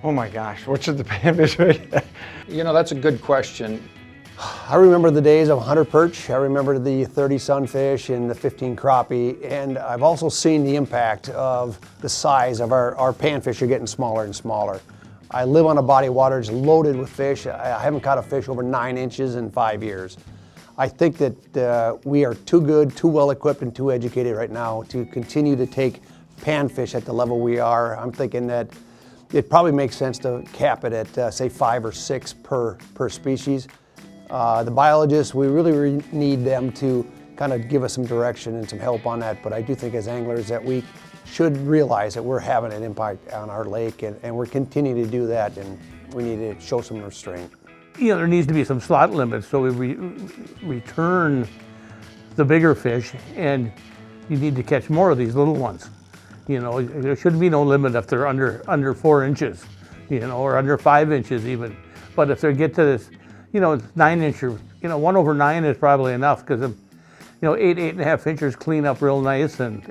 Oh my gosh, what should the panfish weigh? You know, that's a good question. I remember the days of 100 perch. I remember the 30 sunfish and the 15 crappie. And I've also seen the impact of the size of our panfish are getting smaller and smaller. I live on a body of water that's loaded with fish. I haven't caught a fish over 9 inches in 5 years. I think that we are too good, too well equipped, and too educated right now to continue to take panfish at the level we are. I'm thinking that it probably makes sense to cap it at say 5 or 6 per species. The biologists, we really need them to kind of give us some direction and some help on that, but I do think as anglers that we should realize that we're having an impact on our lake, and we're continuing to do that, and we need to show some restraint. You know, there needs to be some slot limits, so we return the bigger fish, and you need to catch more of these little ones. You know, there should be no limit if they're under 4 inches, you know, or under 5 inches even. But if they get to this, you know, 9 inch, or, you know, 1/9 is probably enough, because, you know, 8.5 inches clean up real nice, and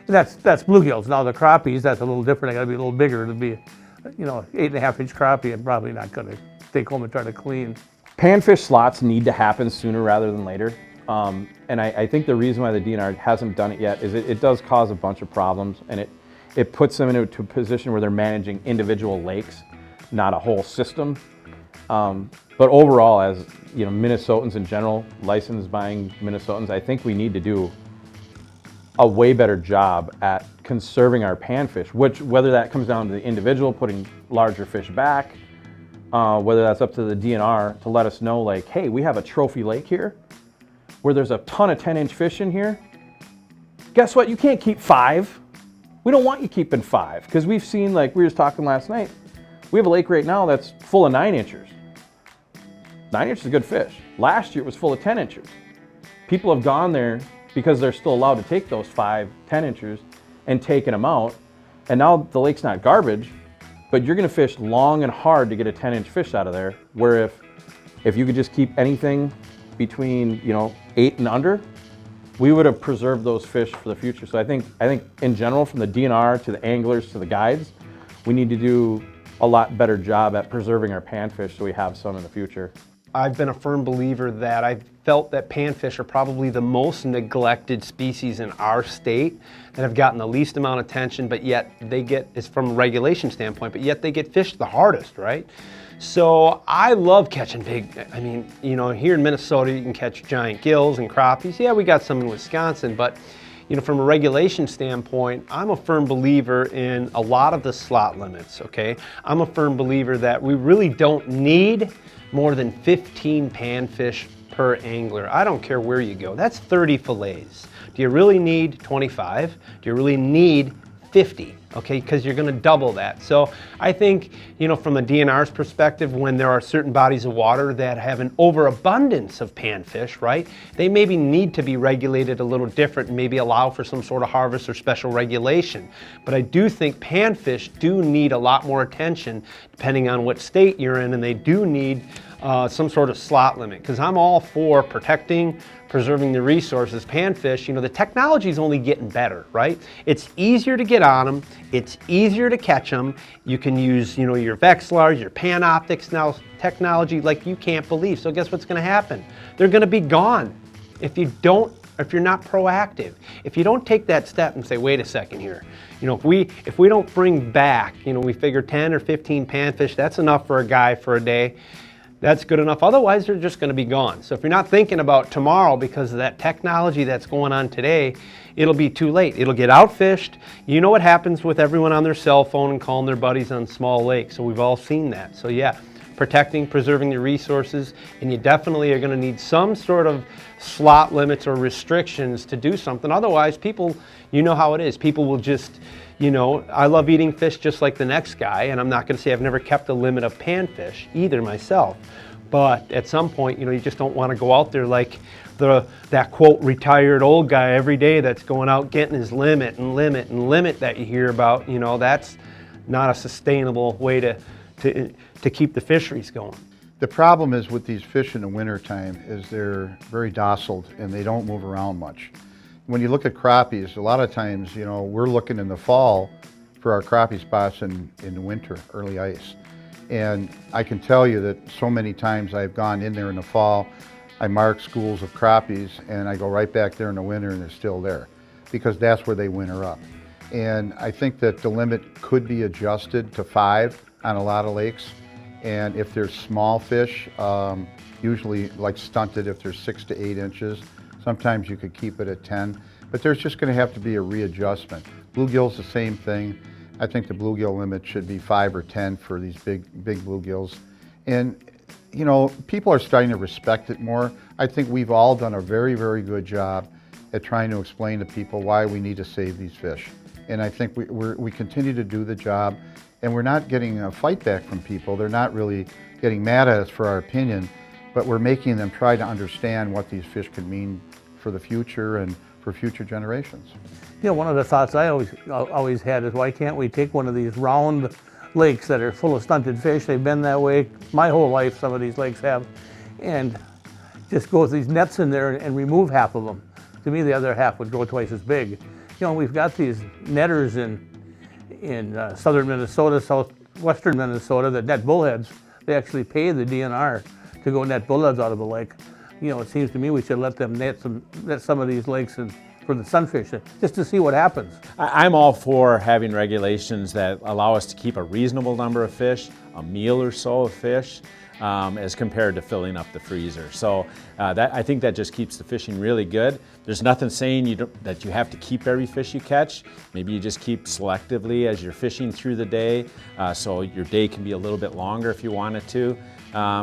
that's bluegills. Now the crappies, that's a little different. They got to be a little bigger to be, you know, 8.5 inch crappie. I'm probably not going to take home and try to clean. Panfish slots need to happen sooner rather than later. And I think the reason why the DNR hasn't done it yet is it does cause a bunch of problems, and it puts them into a position where they're managing individual lakes, not a whole system. But overall, as you know, Minnesotans in general, licensed buying Minnesotans, I think we need to do a way better job at conserving our panfish, which, whether that comes down to the individual putting larger fish back, whether that's up to the DNR to let us know, like, hey, we have a trophy lake here where there's a ton of 10-inch fish in here. Guess what? You can't keep 5. We don't want you keeping 5, because we've seen, like we were just talking last night, we have a lake right now that's full of 9 inchers. 9 inches is good fish. Last year it was full of 10 inchers. People have gone there because they're still allowed to take those 5, 10 inchers and taken them out. And now the lake's not garbage, but you're gonna fish long and hard to get a 10-inch fish out of there, where if you could just keep anything between, you know, 8 and under, we would have preserved those fish for the future. So I think in general, from the DNR to the anglers to the guides, we need to do a lot better job at preserving our panfish so we have some in the future. I've been a firm believer that I've felt that panfish are probably the most neglected species in our state that have gotten the least amount of attention, but yet they get, it's from a regulation standpoint, but yet they get fished the hardest, right? So I love catching big, I mean, you know, here in Minnesota you can catch giant gills and crappies. Yeah, we got some in Wisconsin, but you know, from a regulation standpoint, I'm a firm believer in a lot of the slot limits, okay? I'm a firm believer that we really don't need more than 15 panfish per angler. I don't care where you go. That's 30 fillets. Do you really need 25? Do you really need 50? Okay, because you're going to double that. So I think, you know, from a DNR's perspective, when there are certain bodies of water that have an overabundance of panfish, right, they maybe need to be regulated a little different and maybe allow for some sort of harvest or special regulation. But I do think panfish do need a lot more attention depending on what state you're in, and they do need some sort of slot limit, because I'm all for protecting, preserving the resources. Panfish, you know, the technology is only getting better, right? It's easier to get on them. It's easier to catch them. You can use, you know, your Vexilars, your Panoptics now, technology like you can't believe. So guess what's going to happen? They're going to be gone if you're not proactive. If you don't take that step and say, wait a second here, you know, if we don't bring back, you know, we figure 10 or 15 panfish, that's enough for a guy for a day. That's good enough. Otherwise, they're just going to be gone. So if you're not thinking about tomorrow because of that technology that's going on today, it'll be too late. It'll get outfished. You know what happens with everyone on their cell phone and calling their buddies on small lakes. So we've all seen that. So yeah, protecting, preserving the resources, and you definitely are going to need some sort of slot limits or restrictions to do something. Otherwise, people, you know how it is. People will just, you know, I love eating fish just like the next guy, and I'm not going to say I've never kept a limit of panfish either myself. But at some point, you know, you just don't want to go out there like that quote retired old guy every day that's going out getting his limit and limit and limit that you hear about. You know, that's not a sustainable way to keep the fisheries going. The problem is with these fish in the wintertime is they're very docile and they don't move around much. When you look at crappies, a lot of times, you know, we're looking in the fall for our crappie spots in the winter, early ice. And I can tell you that so many times I've gone in there in the fall, I mark schools of crappies, and I go right back there in the winter and they're still there, because that's where they winter up. And I think that the limit could be adjusted to 5 on a lot of lakes. And if there's small fish, usually like stunted, if they're 6 to 8 inches, sometimes you could keep it at 10. But there's just going to have to be a readjustment. Bluegill's the same thing. I think the bluegill limit should be 5 or 10 for these big bluegills. And you know, people are starting to respect it more. I think we've all done a very, very good job at trying to explain to people why we need to save these fish. And I think we continue to do the job, and we're not getting a fight back from people. They're not really getting mad at us for our opinion, but we're making them try to understand what these fish could mean for the future and for future generations. You know, one of the thoughts I always had is, why can't we take one of these round lakes that are full of stunted fish? They've been that way my whole life, some of these lakes have, and just go with these nets in there and remove half of them. To me, the other half would grow twice as big. You know, we've got these netters in southern Minnesota, southwestern Minnesota that net bullheads. They actually pay the DNR to go net bullheads out of a lake. You know, it seems to me we should let them net some of these lakes for the sunfish, just to see what happens. I'm all for having regulations that allow us to keep a reasonable number of fish, a meal or so of fish, as compared to filling up the freezer. So I think that just keeps the fishing really good. There's nothing saying that you have to keep every fish you catch. Maybe you just keep selectively as you're fishing through the day, so your day can be a little bit longer if you wanted to.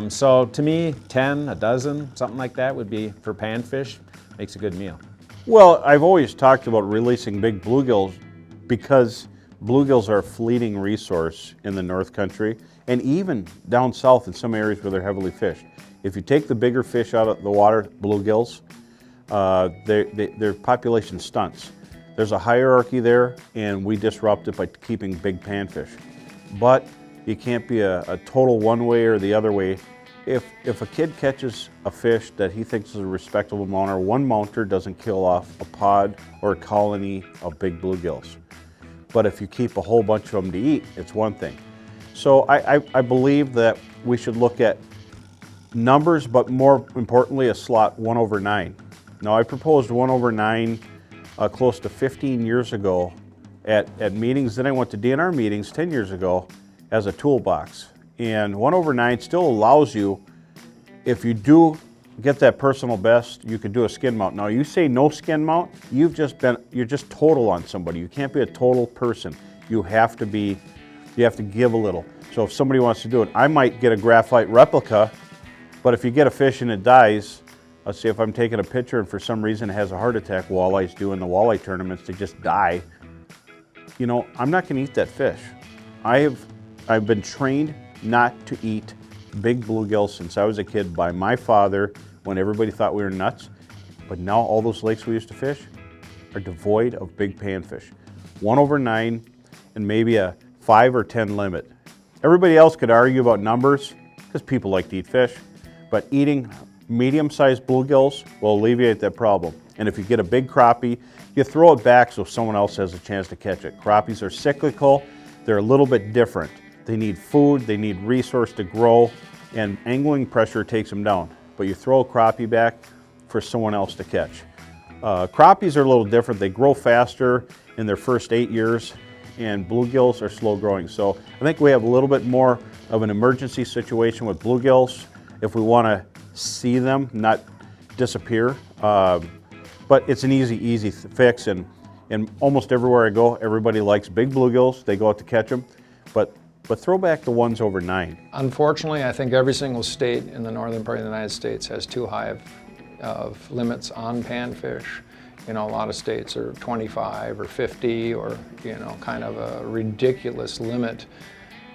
So to me, 10, a dozen, something like that would be, for panfish, makes a good meal. Well, I've always talked about releasing big bluegills because bluegills are a fleeting resource in the North Country and even down south in some areas where they're heavily fished. If you take the bigger fish out of the water, bluegills, their population stunts. There's a hierarchy there, and we disrupt it by keeping big panfish. But you can't be a total one way or the other way. If a kid catches a fish that he thinks is a respectable mounter, one mounter doesn't kill off a pod or a colony of big bluegills. But if you keep a whole bunch of them to eat, it's one thing. So I believe that we should look at numbers, but more importantly, a slot 1/9. Now, I proposed 1/9 close to 15 years ago at meetings. Then I went to DNR meetings 10 years ago as a toolbox. And 1/9 still allows you, if you do get that personal best, you could do a skin mount. Now, you say no skin mount, you're just total on somebody. You can't be a total person. You have to give a little. So if somebody wants to do it, I might get a graphite replica, but if you get a fish and it dies, let's say if I'm taking a picture and for some reason it has a heart attack, walleyes do in the walleye tournaments, they just die. You know, I'm not gonna eat that fish. I've been trained not to eat big bluegills since I was a kid by my father when everybody thought we were nuts. But now all those lakes we used to fish are devoid of big panfish. 1/9 and maybe a 5 or 10 limit. Everybody else could argue about numbers because people like to eat fish, but eating medium-sized bluegills will alleviate that problem. And if you get a big crappie, you throw it back so someone else has a chance to catch it. Crappies are cyclical. They're a little bit different. They need food, they need resource to grow, and angling pressure takes them down. But you throw a crappie back for someone else to catch. Crappies are a little different. They grow faster in their first 8 years, and bluegills are slow growing. So I think we have a little bit more of an emergency situation with bluegills if we want to see them not disappear. But it's an easy fix, and almost everywhere I go, everybody likes big bluegills. They go out to catch them, but throw back the 1/9. Unfortunately, I think every single state in the northern part of the United States has too high of limits on panfish. You know, a lot of states are 25 or 50 or, you know, kind of a ridiculous limit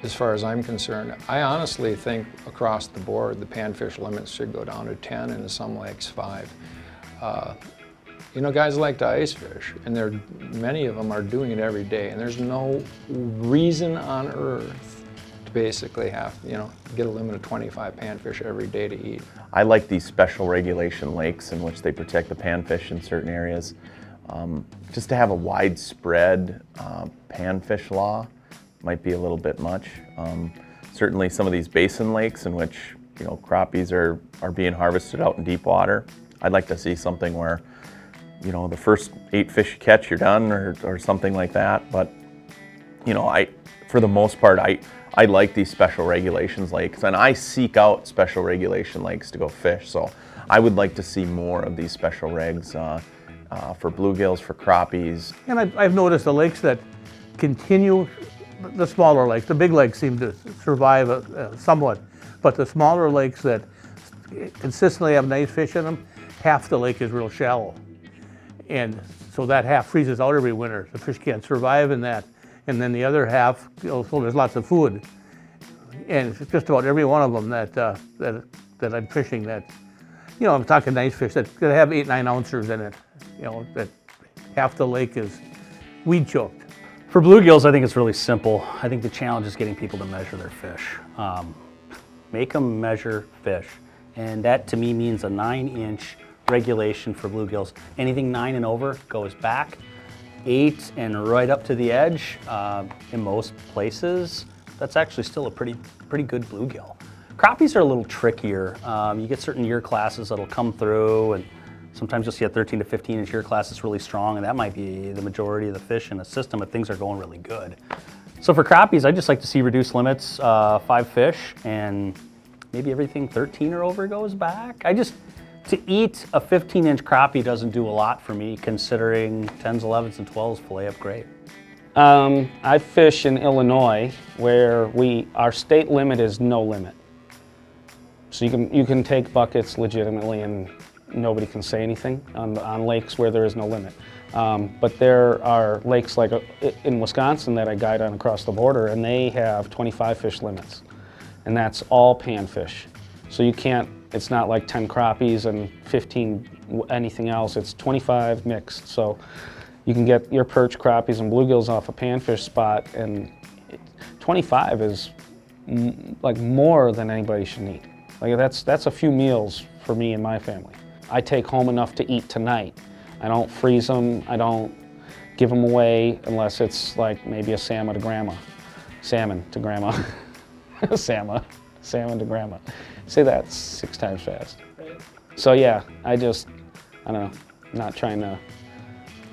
as far as I'm concerned. I honestly think across the board the panfish limits should go down to 10 and in some lakes 5. You know, guys like to ice fish, and many of them are doing it every day, and there's no reason on earth to basically have, you know, get a limit of 25 panfish every day to eat. I like these special regulation lakes in which they protect the panfish in certain areas. Just to have a widespread panfish law might be a little bit much. Certainly some of these basin lakes in which, you know, crappies are being harvested out in deep water, I'd like to see something where, you know, the first 8 fish you catch, you're done, or something like that. But, you know, for the most part, I like these special regulations lakes, and I seek out special regulation lakes to go fish. So I would like to see more of these special regs for bluegills, for crappies. And I've noticed the lakes that continue, the smaller lakes, the big lakes seem to survive somewhat, but the smaller lakes that consistently have nice fish in them, half the lake is real shallow. And so that half freezes out every winter. The fish can't survive in that. And then the other half, you know, so there's lots of food. And it's just about every one of them that I'm fishing that, you know, I'm talking nice fish that have 8-9 ounces in it. You know, that half the lake is weed choked. For bluegills, I think it's really simple. I think the challenge is getting people to measure their fish. Make them measure fish. And that to me means a 9-inch regulation for bluegills. Anything 9 and over goes back. 8 and right up to the edge, in most places, that's actually still a pretty good bluegill. Crappies are a little trickier. You get certain year classes that'll come through, and sometimes you'll see a 13 to 15 inch year class that's really strong, and that might be the majority of the fish in a system if things are going really good. So for crappies, I just like to see reduced limits, 5 fish, and maybe everything 13 or over goes back. To eat a 15-inch crappie doesn't do a lot for me, considering 10s, 11s, and 12s fillet up great. I fish in Illinois, where our state limit is no limit. So you can take buckets legitimately, and nobody can say anything on lakes where there is no limit. But there are lakes like in Wisconsin that I guide on across the border, and they have 25 fish limits, and that's all panfish. So you can't. It's not like 10 crappies and 15 anything else. It's 25 mixed. So you can get your perch, crappies, and bluegills off a panfish spot, and 25 is like more than anybody should need. Like that's a few meals for me and my family. I take home enough to eat tonight. I don't freeze them. I don't give them away unless it's like maybe a salmon to grandma. Salmon to grandma. Salmon to grandma. Say that 6 times fast. So yeah, I don't know, not trying to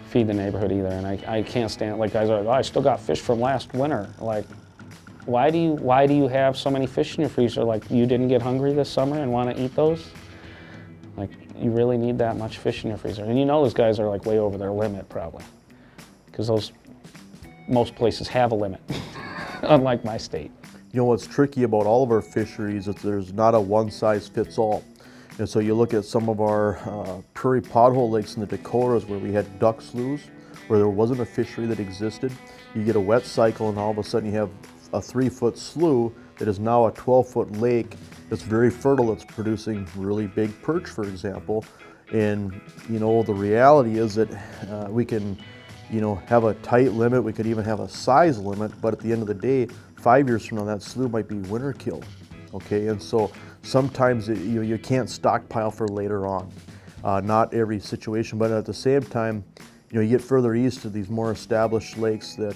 feed the neighborhood either, and I can't stand, like guys are like, oh, I still got fish from last winter. Like, why do you have so many fish in your freezer? Like, you didn't get hungry this summer and want to eat those? Like, you really need that much fish in your freezer. And you know those guys are like way over their limit probably, because most places have a limit, unlike my state. You know what's tricky about all of our fisheries is there's not a one-size-fits-all. And so you look at some of our prairie pothole lakes in the Dakotas where we had duck sloughs, where there wasn't a fishery that existed. You get a wet cycle and all of a sudden you have a 3-foot slough that is now a 12-foot lake that's very fertile, that's producing really big perch, for example. And you know, the reality is that we can, you know, have a tight limit, we could even have a size limit, but at the end of the day, 5 years from now, that slough might be winter killed, okay? And so sometimes you can't stockpile for later on. Not every situation, but at the same time, you know, you get further east to these more established lakes that,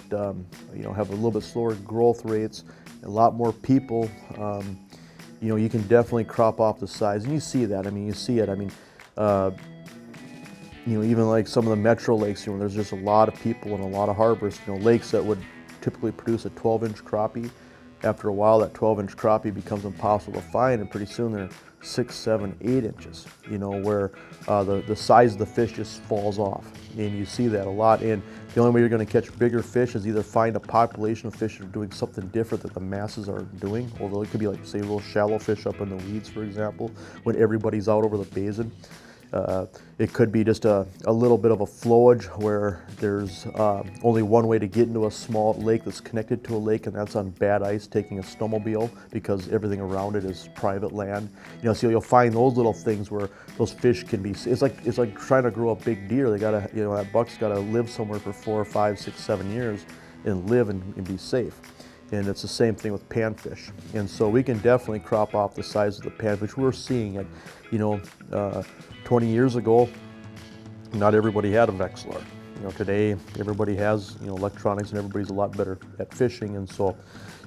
you know, have a little bit slower growth rates, a lot more people, you know, you can definitely crop off the size, and you see that, I mean, you see it, I mean, you know, even like some of the metro lakes, you know, there's just a lot of people and a lot of harbors, you know, lakes that would typically produce a 12-inch crappie. After a while, that 12-inch crappie becomes impossible to find, and pretty soon they're 6, 7, 8 inches, you know, where the size of the fish just falls off. And you see that a lot. And the only way you're going to catch bigger fish is either find a population of fish that are doing something different that the masses are doing, although it could be like, say, real shallow fish up in the weeds, for example, when everybody's out over the basin. It could be just a little bit of a flowage where there's only one way to get into a small lake that's connected to a lake, and that's on bad ice, taking a snowmobile, because everything around it is private land. You know, so you'll find those little things where those fish can be. It's like trying to grow a big deer. They gotta, you know, that buck's gotta live somewhere for 4, 5, 6, 7 years, and live and be safe. And it's the same thing with panfish. And so we can definitely crop off the size of the panfish. We're seeing it, you know, 20 years ago, not everybody had a Vexilar. You know, today everybody has, you know, electronics, and everybody's a lot better at fishing. And so,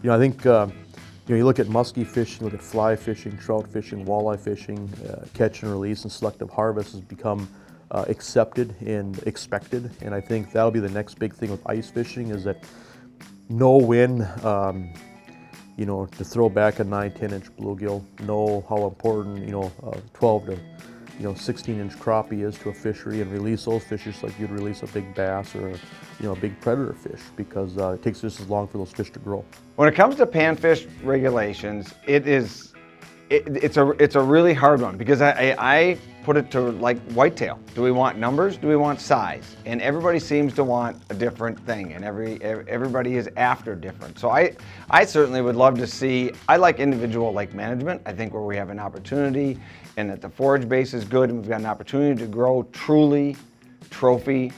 you know, I think, you know, you look at muskie fishing, you look at fly fishing, trout fishing, walleye fishing, catch and release, and selective harvest has become accepted and expected. And I think that'll be the next big thing with ice fishing, is that know when, you know, to throw back a 9-10 inch bluegill, know how important, you know, 12 to 16-inch crappie is to a fishery, and release those fish just like you'd release a big bass or a big predator fish, because it takes just as long for those fish to grow. When it comes to panfish regulations, it's a really hard one, because I put it to like whitetail. Do we want numbers? Do we want size? And everybody seems to want a different thing, and everybody is after different. So I certainly would love to see, I like individual like management. I think where we have an opportunity and that the forage base is good and we've got an opportunity to grow truly trophy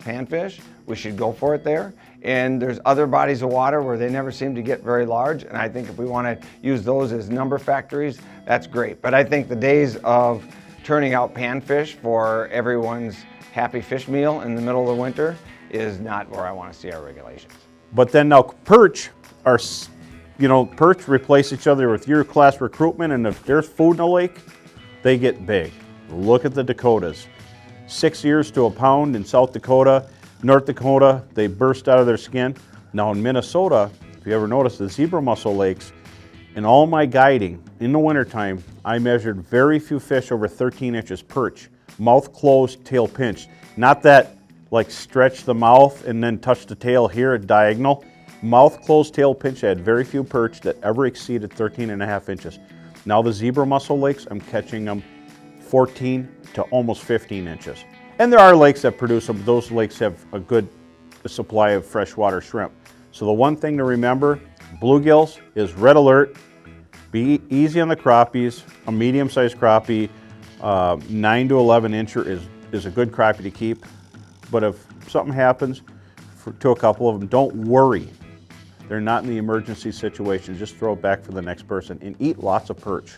panfish, we should go for it there. And there's other bodies of water where they never seem to get very large, and I think if we want to use those as number factories, that's great. But I think the days of turning out panfish for everyone's happy fish meal in the middle of the winter is not where I want to see our regulations. But then now perch are, perch replace each other with year class recruitment, and if there's food in the lake, they get big. Look at the Dakotas. 6 years to a pound in South Dakota. North Dakota, they burst out of their skin. Now in Minnesota, if you ever notice the zebra mussel lakes, in all my guiding in the wintertime, I measured very few fish over 13 inches perch. Mouth closed, tail pinched. Not that like stretch the mouth and then touch the tail here at diagonal. Mouth closed, tail pinched. I had very few perch that ever exceeded 13.5 inches. Now the zebra mussel lakes, I'm catching them 14 to almost 15 inches. And there are lakes that produce them. Those lakes have a good supply of freshwater shrimp. So the one thing to remember, bluegills is red alert. Be easy on the crappies. A medium-sized crappie, 9 to 11 incher is a good crappie to keep. But if something happens to a couple of them, don't worry. They're not in the emergency situation. Just throw it back for the next person and eat lots of perch.